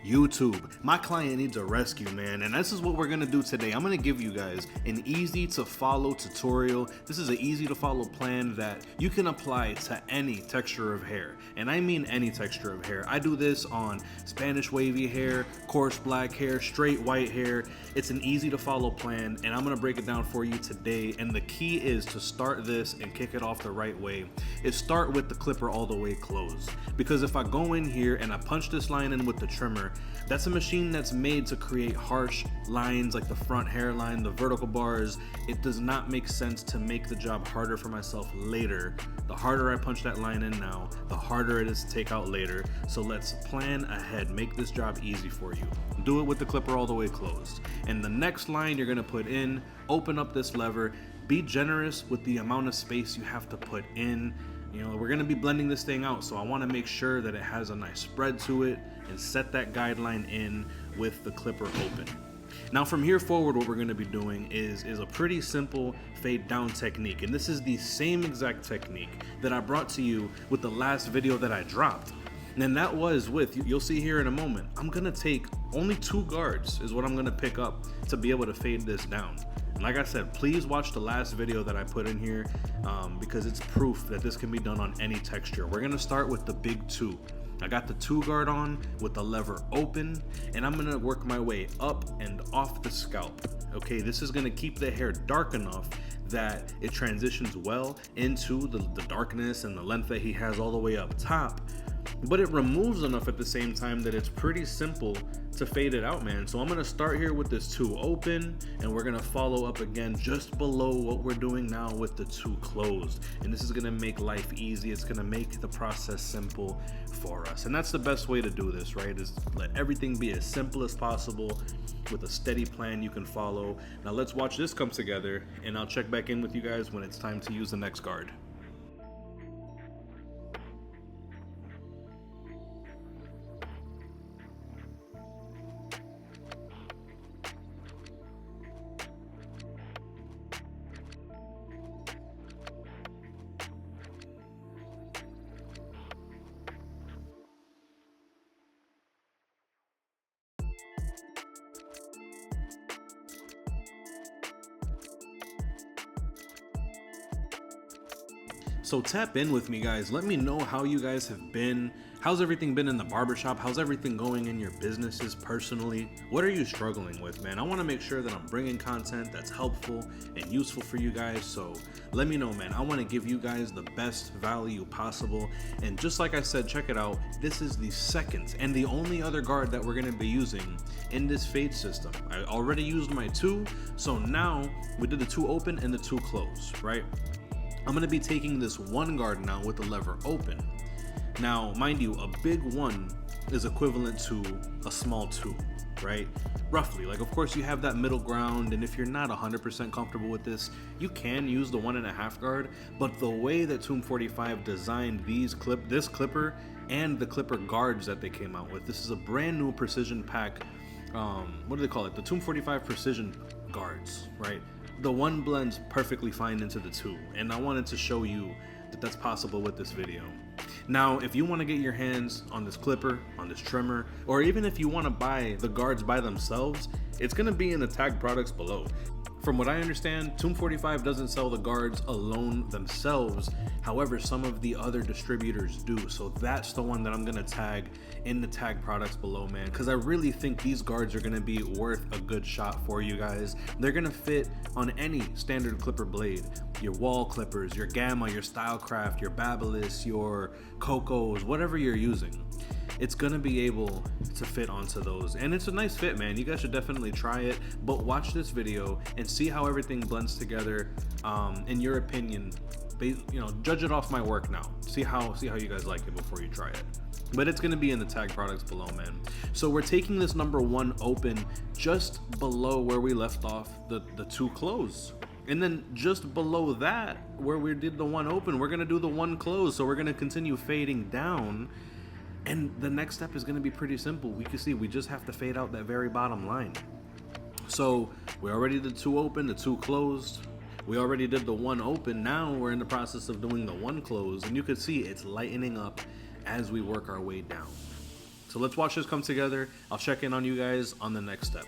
YouTube. My client needs a rescue, man, and this is what we're gonna do today. I'm gonna give you guys an easy to follow tutorial. This is an easy to follow plan that you can apply to any texture of hair, and I mean any texture of hair. I do this on Spanish wavy hair, coarse black hair, straight white hair. It's an easy to follow plan, and I'm gonna break it down for you today. And the key is to start this and kick it off the right way. Is start with the clipper all the way closed, because if I go in here and I punch this line in with the trimmer, that's a machine that's made to create harsh lines like the front hairline, the vertical bars. It does not make sense to make the job harder for myself later. The harder I punch that line in now, the harder it is to take out later. So let's plan ahead, make this job easy for you. Do it with the clipper all the way closed. And the next line you're gonna put in, open up this lever, be generous with the amount of space you have to put in. You know, we're gonna be blending this thing out, so I wanna make sure that it has a nice spread to it and set that guideline in with the clipper open. Now from here forward, what we're gonna be doing is a pretty simple fade down technique. And this is the same exact technique that I brought to you with the last video that I dropped. And that was with, you'll see here in a moment, I'm gonna take only 2 guards is what I'm gonna pick up to be able to fade this down. And like I said, please watch the last video that I put in here because it's proof that this can be done on any texture. We're gonna start with the big 2. I got the 2 guard on with the lever open, and I'm gonna work my way up and off the scalp. Okay, this is gonna keep the hair dark enough that it transitions well into the darkness and the length that he has all the way up top, but it removes enough at the same time that it's pretty simple to fade it out, man. So I'm gonna start here with this 2 open, and we're gonna follow up again just below what we're doing now with the 2 closed. And this is gonna make life easy. It's gonna make the process simple for us. And that's the best way to do this, right? Is let everything be as simple as possible with a steady plan you can follow. Now let's watch this come together, and I'll check back in with you guys when it's time to use the next guard. So tap in with me, guys. Let me know how you guys have been. How's everything been in the barbershop? How's everything going in your businesses personally? What are you struggling with, man? I want to make sure that I'm bringing content that's helpful and useful for you guys. So let me know, man. I want to give you guys the best value possible. And just like I said, check it out. This is the second and the only other guard that we're going to be using in this fade system. I already used my 2. So now we did the 2 open and the 2 close, right? I'm gonna be taking this 1 guard now with the lever open. Now, mind you, a big 1 is equivalent to a small 2, right? Roughly. Like, of course, you have that middle ground, and if you're not 100% comfortable with this, you can use the 1.5 guard. But the way that Tomb 45 designed this clipper and the clipper guards that they came out with, this is a brand new precision pack. What do they call it? The Tomb 45 precision guards, right? The 1 blends perfectly fine into the 2, and I wanted to show you that that's possible with this video. Now, if you want to get your hands on this clipper, on this trimmer, or even if you want to buy the guards by themselves, it's going to be in the tag products below. From what I understand, Tomb 45 doesn't sell the guards alone themselves. However, some of the other distributors do. So that's the one that I'm gonna tag in the tag products below, man. Because I really think these guards are gonna be worth a good shot for you guys. They're gonna fit on any standard clipper blade. Your wall clippers, your Gamma, your Stylecraft, your Babyliss, your Cocos, whatever you're using. It's gonna be able to fit onto those, and it's a nice fit, man. You guys should definitely try it, but watch this video and see how everything blends together. In your opinion, judge it off my work now. See how you guys like it before you try it. But it's gonna be in the tag products below, man. So we're taking this number 1 open just below where we left off the 2 close. And then just below that, where we did the 1 open, we're gonna do the 1 close. So we're gonna continue fading down. And the next step is gonna be pretty simple. We can see we just have to fade out that very bottom line. So we already did 2 open, the 2 closed. We already did the 1 open. Now we're in the process of doing the 1 close. And you can see it's lightening up as we work our way down. So let's watch this come together. I'll check in on you guys on the next step.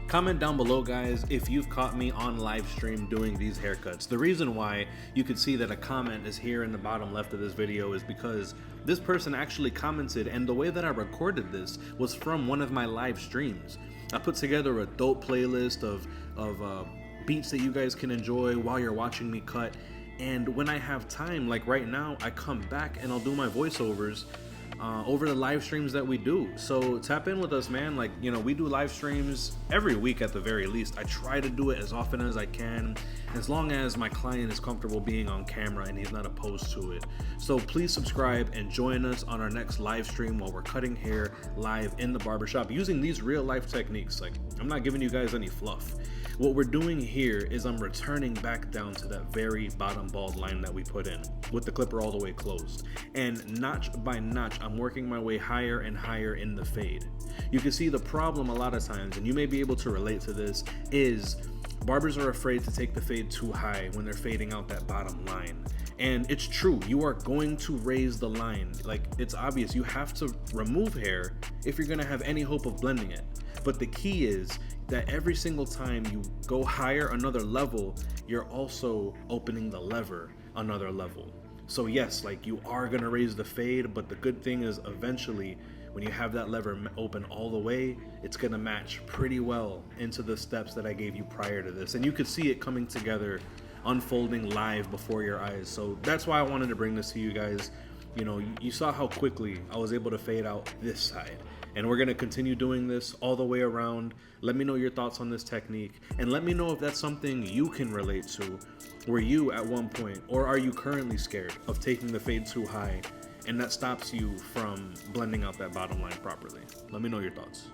Comment down below, guys, if you've caught me on live stream doing these haircuts. The reason why you could see that a comment is here in the bottom left of this video is because this person actually commented, and the way that I recorded this was from one of my live streams. I put together a dope playlist of beats that you guys can enjoy while you're watching me cut. And when I have time, like right now, I come back and I'll do my voiceovers over the live streams that we do. So tap in with us, man. Like, you know, we do live streams every week at the very least. I try to do it as often as I can, as long as my client is comfortable being on camera and he's not opposed to it. So please subscribe and join us on our next live stream while we're cutting hair live in the barbershop using these real life techniques. Like, I'm not giving you guys any fluff. What we're doing here is I'm returning back down to that very bottom bald line that we put in with the clipper all the way closed. And notch by notch, I'm working my way higher and higher in the fade. You can see the problem a lot of times, and you may be able to relate to this, is barbers are afraid to take the fade too high when they're fading out that bottom line. And it's true, you are going to raise the line. Like, it's obvious, you have to remove hair if you're gonna have any hope of blending it. But the key is that every single time you go higher another level, you're also opening the lever another level. So yes, like, you are gonna raise the fade, but the good thing is eventually when you have that lever open all the way, it's gonna match pretty well into the steps that I gave you prior to this. And you could see it coming together, unfolding live before your eyes. So that's why I wanted to bring this to you guys. You know, you saw how quickly I was able to fade out this side. And we're gonna continue doing this all the way around. Let me know your thoughts on this technique, and let me know if that's something you can relate to. Were you at one point, or are you currently scared of taking the fade too high, and that stops you from blending out that bottom line properly? Let me know your thoughts.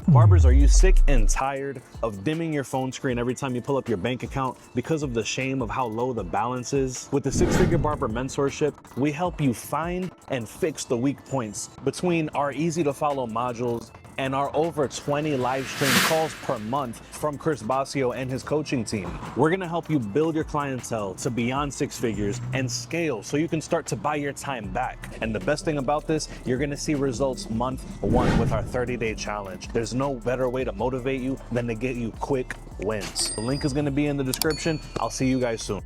Barbers, are you sick and tired of dimming your phone screen every time you pull up your bank account because of the shame of how low the balance is? With the 6-Figure Barber Mentorship, we help you find and fix the weak points between our easy to follow modules and our over 20 live stream calls per month from Chris Basio and his coaching team. We're gonna help you build your clientele to beyond 6 figures and scale so you can start to buy your time back. And the best thing about this, you're gonna see results month 1 with our 30-day challenge. There's no better way to motivate you than to get you quick wins. The link is gonna be in the description. I'll see you guys soon.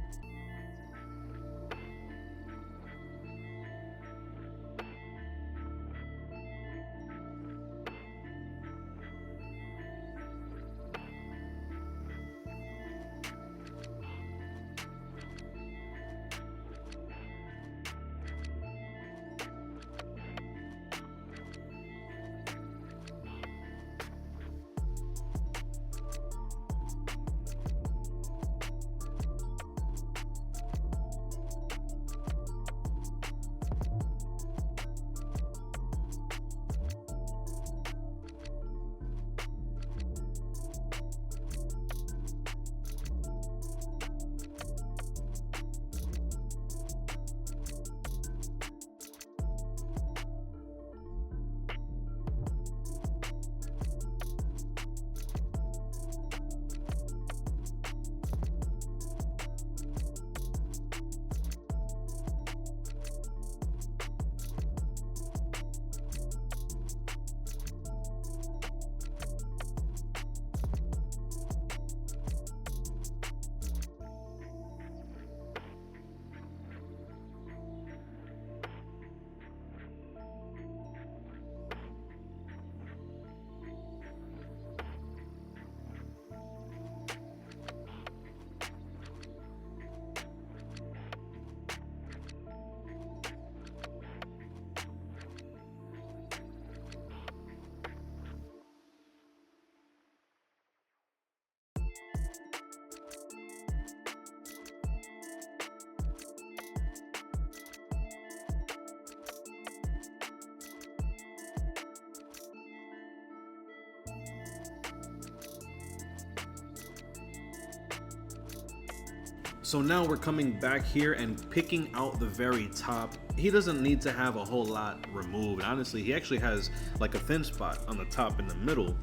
So now we're coming back here and picking out the very top. He doesn't need to have a whole lot removed. Honestly, he actually has like a thin spot on the top in the middle.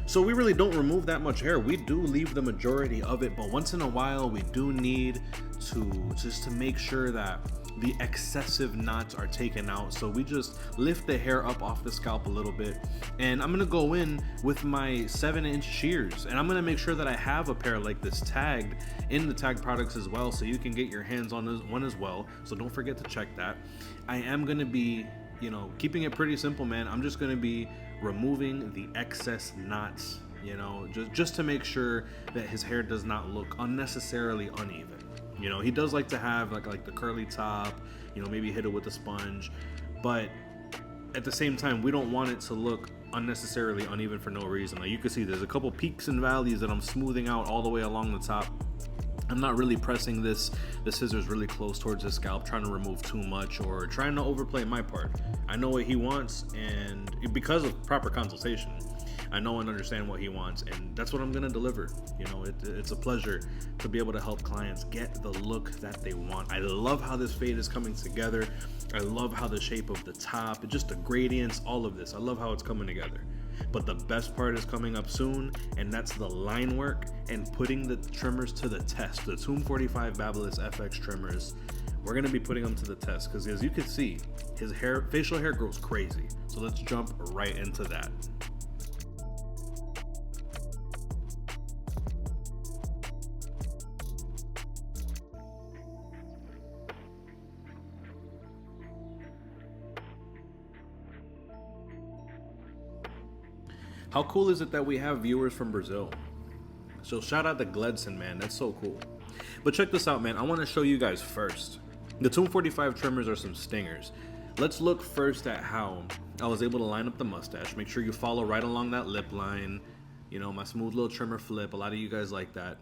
So we really don't remove that much hair. We do leave the majority of it, but once in a while we do need to make sure that the excessive knots are taken out. So we just lift the hair up off the scalp a little bit, and I'm gonna go in with my 7-inch shears, and I'm gonna make sure that I have a pair like this tagged in the tagged products as well, so you can get your hands on this one as well. So don't forget to check that. I am gonna be, you know, keeping it pretty simple, man. I'm just gonna be removing the excess knots, you know, just to make sure that his hair does not look unnecessarily uneven. You know, he does like to have like the curly top, you know, maybe hit it with a sponge, but at the same time, we don't want it to look unnecessarily uneven for no reason. Like you can see there's a couple peaks and valleys that I'm smoothing out all the way along the top. I'm not really pressing the scissors really close towards his scalp, trying to remove too much or trying to overplay my part. I know what he wants, and because of proper consultation, I know and understand what he wants, and that's what I'm gonna deliver. You know, it's a pleasure to be able to help clients get the look that they want. I love how this fade is coming together. I love how the shape of the top, just the gradients, all of this. I love how it's coming together. But the best part is coming up soon, and that's the line work and putting the trimmers to the test. The Tomb 45 Babyliss FX trimmers, we're gonna be putting them to the test, because as you can see, his facial hair grows crazy. So let's jump right into that. How cool is it that we have viewers from Brazil? So shout out to Gledson, man. That's so cool. But check this out, man. I want to show you guys first. The Tomb 45 trimmers are some stingers. Let's look first at how I was able to line up the mustache. Make sure you follow right along that lip line. You know, my smooth little trimmer flip. A lot of you guys like that.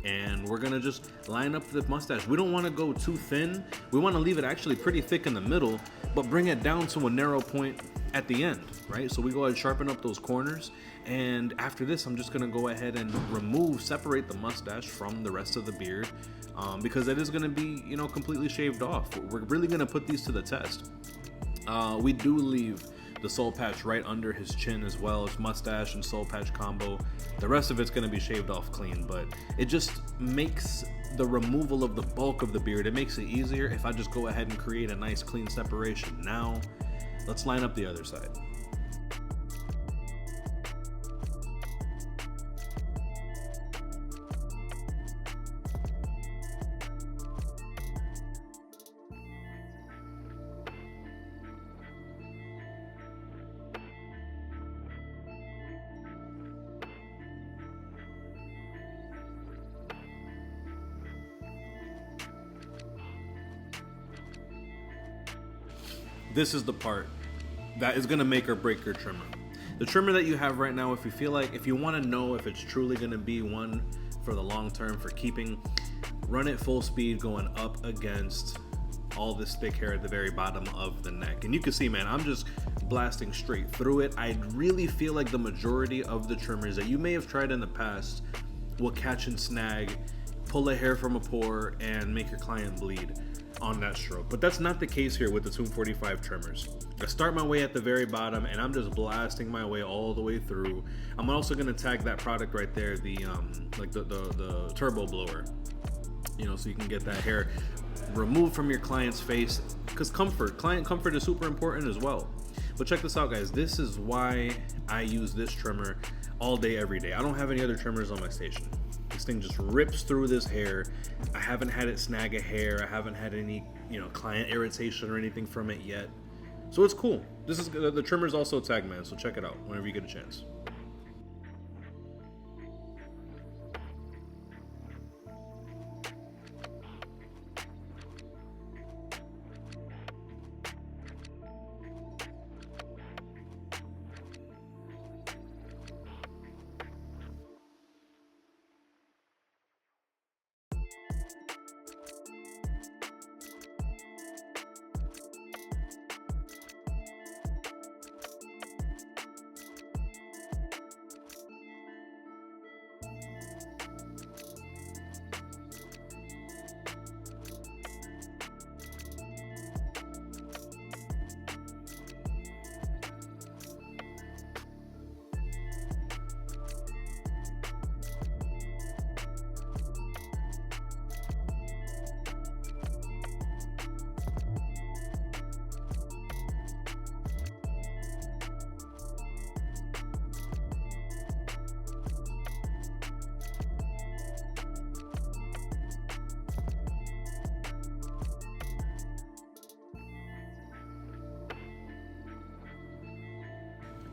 And we're gonna just line up the mustache. We don't want to go too thin. We want to leave it actually pretty thick in the middle, but bring it down to a narrow point at the end, right? So we go ahead and sharpen up those corners, and after this I'm just gonna go ahead and separate the mustache from the rest of the beard, because it is gonna be, you know, completely shaved off. We're really gonna put these to the test. We do leave the soul patch right under his chin as well. It's mustache and soul patch combo. The rest of it's gonna be shaved off clean, but it just makes the removal of the bulk of the beard, it makes it easier if I just go ahead and create a nice clean separation. Now let's line up the other side. This is the part that is gonna make or break your trimmer. The trimmer that you have right now, if you wanna know if it's truly gonna be one for the long term for keeping, run it full speed going up against all this thick hair at the very bottom of the neck. And you can see, man, I'm just blasting straight through it. I really feel like the majority of the trimmers that you may have tried in the past will catch and snag, pull a hair from a pore, and make your client bleed on that stroke. But that's not the case here with the Tomb 45 trimmers. I start my way at the very bottom, and I'm just blasting my way all the way through. I'm also gonna tag that product right there, the turbo blower, you know, so you can get that hair removed from your client's face, because client comfort is super important as well. But check this out, guys. This is why I use this trimmer all day, every day. I don't have any other trimmers on my station. This thing just rips through this hair. I haven't had it snag a hair. I haven't had any, you know, client irritation or anything from it yet. So it's cool. This is the trimmer's also tagged, man. So check it out whenever you get a chance.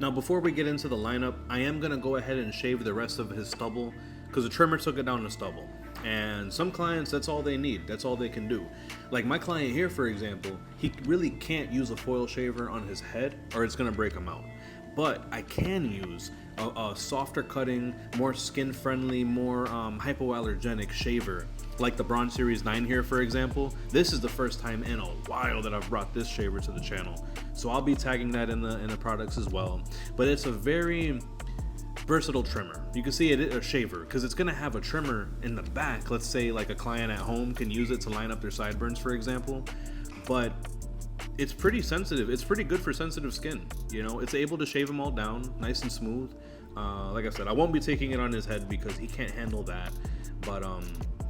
Now, before we get into the lineup, I am going to go ahead and shave the rest of his stubble because the trimmer took it down to stubble. And some clients, that's all they need. That's all they can do. Like my client here, for example, he really can't use a foil shaver on his head or it's going to break him out. But I can use a softer cutting, more skin friendly, more hypoallergenic shaver, like the Bronze Series 9 here, for example. This is the first time in a while that I've brought this shaver to the channel, so I'll be tagging that in the products as well. But it's a very versatile trimmer. You can see it a shaver because it's gonna have a trimmer in the back. Let's say like a client at home can use it to line up their sideburns, for example. But it's pretty sensitive. It's pretty good for sensitive skin. You know, it's able to shave them all down nice and smooth. Like I said, I won't be taking it on his head because he can't handle that. But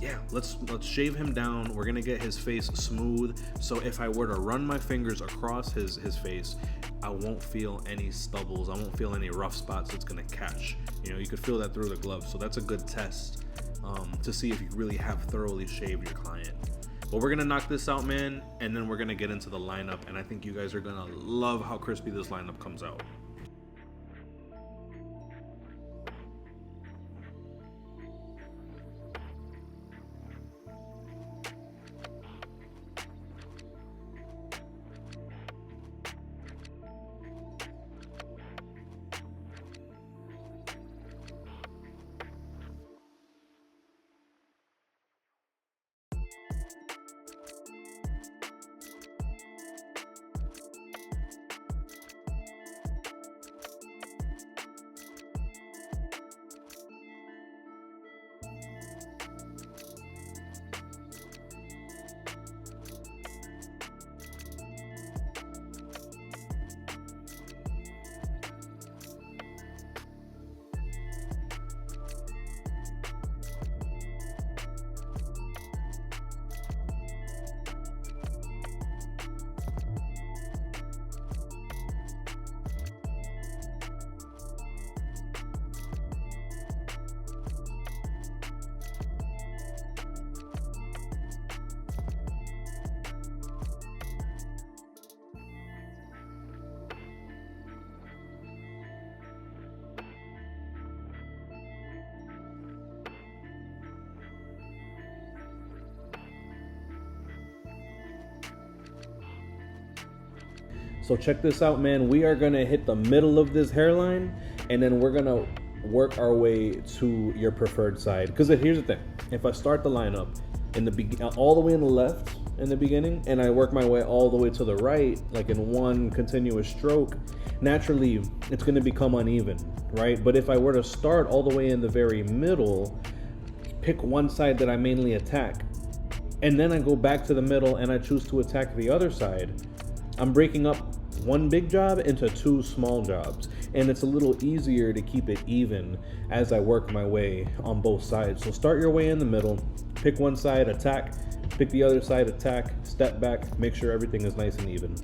yeah, let's shave him down. We're gonna get his face smooth. So if I were to run my fingers across his face, I won't feel any stubbles. I won't feel any rough spots it's gonna catch. You know, you could feel that through the glove. So that's a good test to see if you really have thoroughly shaved your client. But we're gonna knock this out, man, and then we're gonna get into the lineup, and I think you guys are gonna love how crispy this lineup comes out. So check this out, man. We are gonna hit the middle of this hairline, and then we're gonna work our way to your preferred side. Because here's the thing: if I start the lineup in the all the way in the left in the beginning, and I work my way all the way to the right, like in one continuous stroke, naturally it's gonna become uneven, right? But if I were to start all the way in the very middle, pick one side that I mainly attack, and then I go back to the middle and I choose to attack the other side, I'm breaking up one big job into two small jobs, and it's a little easier to keep it even as I work my way on both sides. So start your way in the middle, pick one side, attack, pick the other side, attack, step back, make sure everything is nice and even.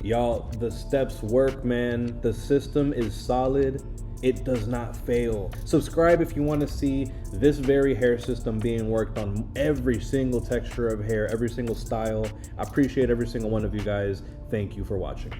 Y'all, the steps work, man. The system is solid. It does not fail. Subscribe if you want to see this very hair system being worked on every single texture of hair, every single style. I appreciate every single one of you guys. Thank you for watching.